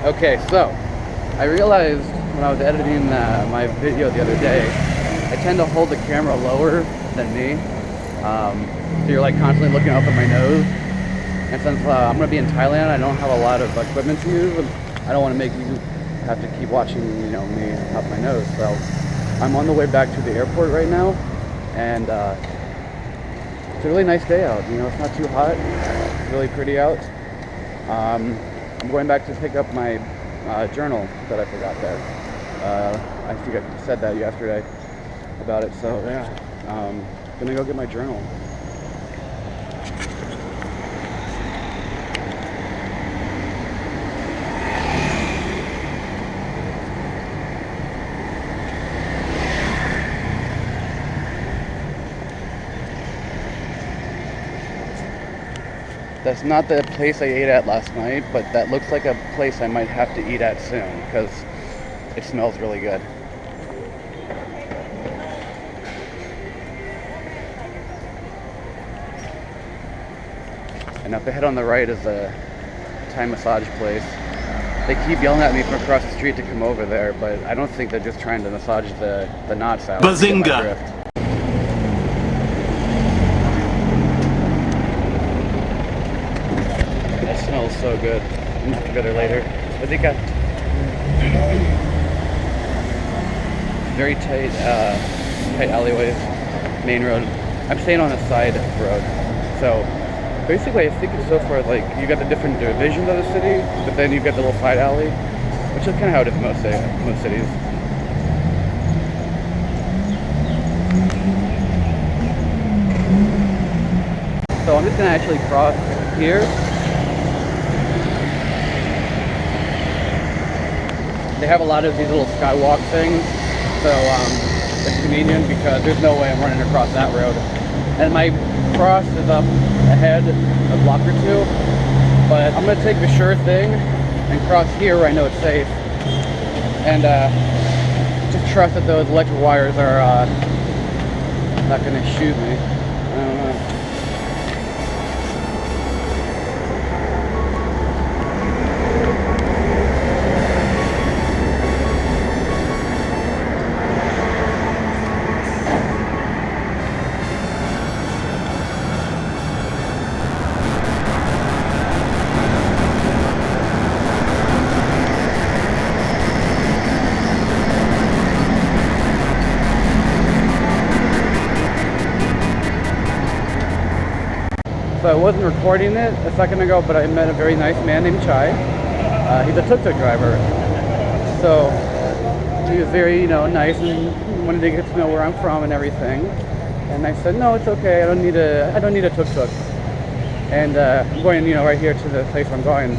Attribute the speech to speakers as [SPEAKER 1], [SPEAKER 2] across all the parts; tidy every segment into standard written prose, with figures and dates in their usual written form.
[SPEAKER 1] Okay, so I realized when I was editing my video the other day, I tend to hold the camera lower than me. So you're like constantly looking up at my nose. And since I'm going to be in Thailand, I don't have a lot of equipment to use. I don't want to make you have to keep watching, you know, me up my nose. So I'm on the way back to the airport right now, and it's a really nice day out. You know, it's not too hot. It's really pretty out. I'm going back to pick up my journal that I forgot there. I think I said that yesterday about it. So yeah, gonna go get my journal. That's not the place I ate at last night, but that looks like a place I might have to eat at soon because it smells really good. And up ahead on the right is a Thai massage place. They keep yelling at me from across the street to come over there, but I don't think they're just trying to massage the knots out.
[SPEAKER 2] Bazinga!
[SPEAKER 1] Smells so good. I'm gonna have to go there later. I think very tight alleyways, main road. I'm staying on a side road. So basically, I think it's so far like you got the different divisions of the city, but then you've got the little side alley, which is kind of how it is in most cities. So I'm just gonna actually cross here. They have a lot of these little skywalk things, so it's convenient because there's no way I'm running across that road. And my cross is up ahead a block or two, but I'm gonna take the sure thing and cross here where I know it's safe, and just trust that those electric wires are not gonna shoot me. I don't know. So I wasn't recording it a second ago, but I met a very nice man named Chai. He's a tuk-tuk driver. So he was very, you know, nice and wanted to get to know where I'm from and everything. And I said, no, it's okay. I don't need a tuk-tuk. And I'm going, you know, right here to the place I'm going.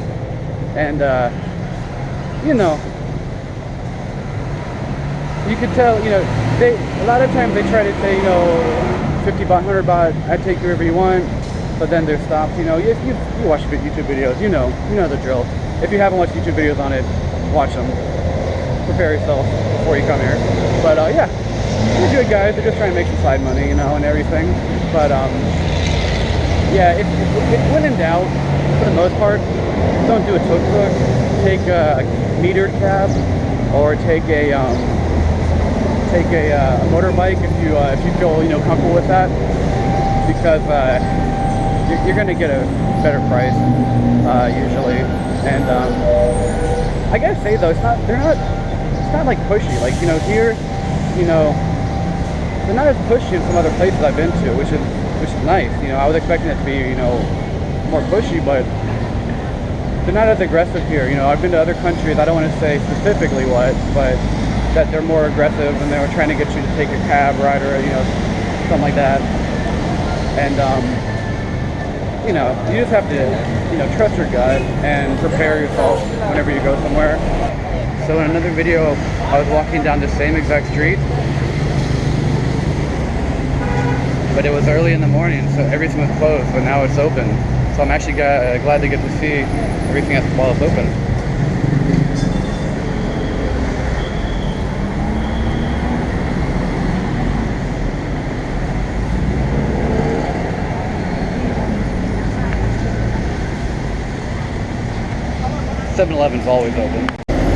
[SPEAKER 1] And you know, you could tell, you know, a lot of times they try to say, you know, 50 baht, 100 baht, I take you wherever you want. But then they're stopped, you know, if you watch YouTube videos, you know the drill. If you haven't watched YouTube videos on it, watch them. Prepare yourself before you come here. But yeah, they're good guys. They're just trying to make some side money, you know, and everything. But yeah, if when in doubt, for the most part, don't do a tuk-tuk. Take a metered cab, or take a motorbike if you feel, you know, comfortable with that, because you're going to get a better price usually. And I gotta say though, it's not like pushy. Like, you know, here, you know, they're not as pushy in some other places I've been to, which is nice. You know, I was expecting it to be, you know, more pushy, but they're not as aggressive here. You know, I've been to other countries, I don't want to say specifically what, but that they're more aggressive and they were trying to get you to take a cab ride or, you know, something like that. And you know, you just have to, you know, trust your gut and prepare yourself whenever you go somewhere. So in another video, I was walking down the same exact street, but it was early in the morning, so everything was closed, but now it's open. So I'm actually glad to get to see everything while it's open. 7-Eleven's always open.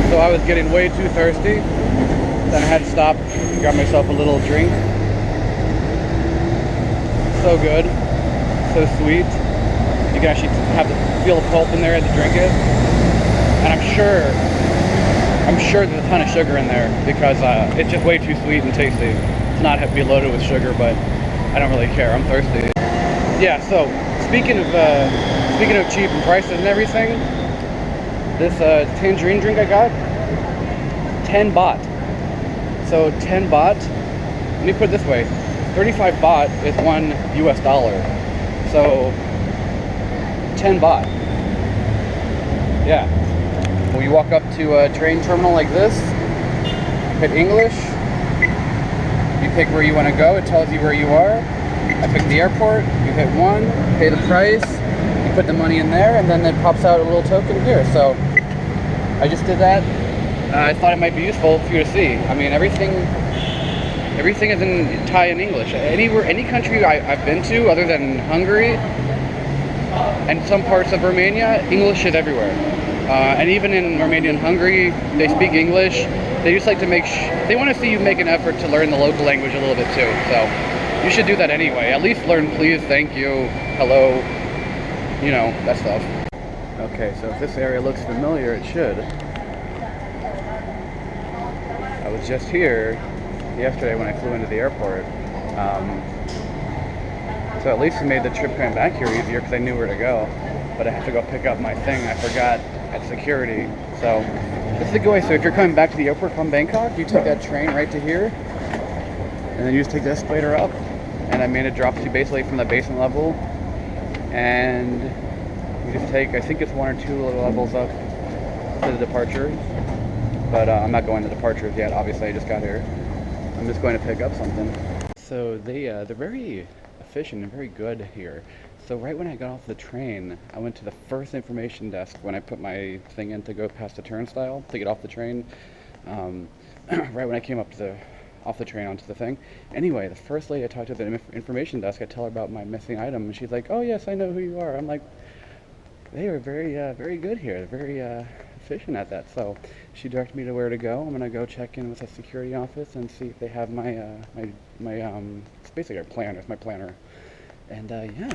[SPEAKER 1] So I was getting way too thirsty. Then I had to stop and grab myself a little drink. So good. So sweet. You can actually feel the pulp in there as you drink it. And I'm sure there's a ton of sugar in there because it's just way too sweet and tasty. It's not be loaded with sugar, but I don't really care. I'm thirsty. Yeah, so speaking of cheap and prices and everything, this tangerine drink I got, 10 baht. So 10 baht, let me put it this way, 35 baht is $1 US. So 10 baht. Yeah. When you walk up to a train terminal like this, hit English, you pick where you want to go, it tells you where you are. I picked the airport, you hit 1, pay the price, you put the money in there, and then it pops out a little token here. So I just did that. I thought it might be useful for you to see. I mean, everything is in Thai and English. Any country I've been to, other than Hungary and some parts of Romania, English is everywhere. And even in Romania and Hungary, they speak English. They just like to they want to see you make an effort to learn the local language a little bit too. So you should do that anyway. At least learn please, thank you, hello, you know, that stuff. Okay, so if this area looks familiar, it should. I was just here yesterday when I flew into the airport. So at least it made the trip coming back here easier because I knew where to go. But I have to go pick up my thing I forgot at security. So this is a good way. So if you're coming back to the airport from Bangkok, you take that train right to here, and then you just take the escalator up, and I mean it drops you basically from the basement level, and you just take, I think it's 1 or 2 little levels up to the departures. But I'm not going to departures yet. Obviously, I just got here. I'm just going to pick up something. So they're very efficient and very good here. So right when I got off the train, I went to the first information desk when I put my thing in to go past the turnstile to get off the train. Right when I came off the train onto the thing. Anyway, the first lady I talked to at the information desk, I tell her about my missing item, and she's like, "Oh yes, I know who you are." I'm like, they are very good here. They're very efficient at that. So she directed me to where to go. I'm gonna go check in with the security office and see if they have my it's basically our planner. It's my planner, and yeah,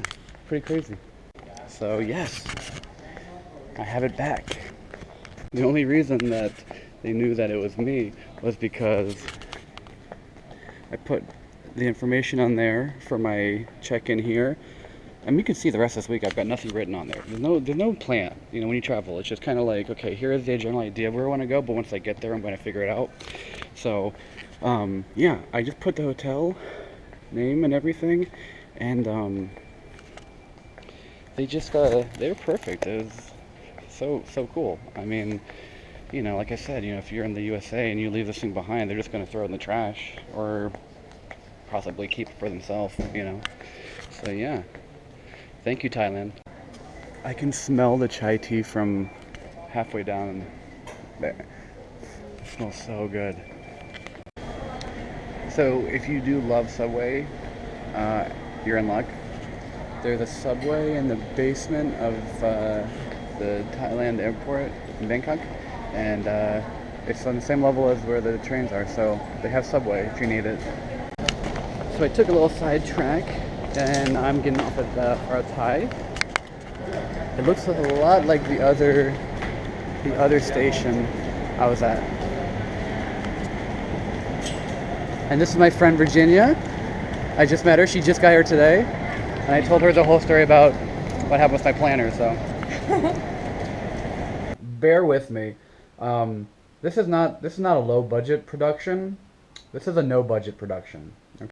[SPEAKER 1] pretty crazy. So yes, I have it back. The only reason that they knew that it was me was because I put the information on there for my check-in here. I mean, you can see the rest of this week I've got nothing written on there. There's no plan. You know, when you travel, it's just kind of like, okay, here is the general idea of where I want to go, but once I get there, I'm going to figure it out. So, yeah, I just put the hotel name and everything, and they were perfect. It was so cool. I mean, you know, like I said, you know, if you're in the USA and you leave this thing behind, they're just going to throw it in the trash or possibly keep it for themselves, you know. So yeah. Thank you, Thailand. I can smell the chai tea from halfway down there. It smells so good. So if you do love Subway, you're in luck. There's a Subway in the basement of the Thailand airport in Bangkok, and it's on the same level as where the trains are, so they have Subway if you need it. So I took a little side track, and I'm getting off at Phra Thai. It looks a lot like the other station I was at. And this is my friend Virginia. I just met her. She just got here today, and I told her the whole story about what happened with my planner. So bear with me. This is not a low budget production. This is a no budget production.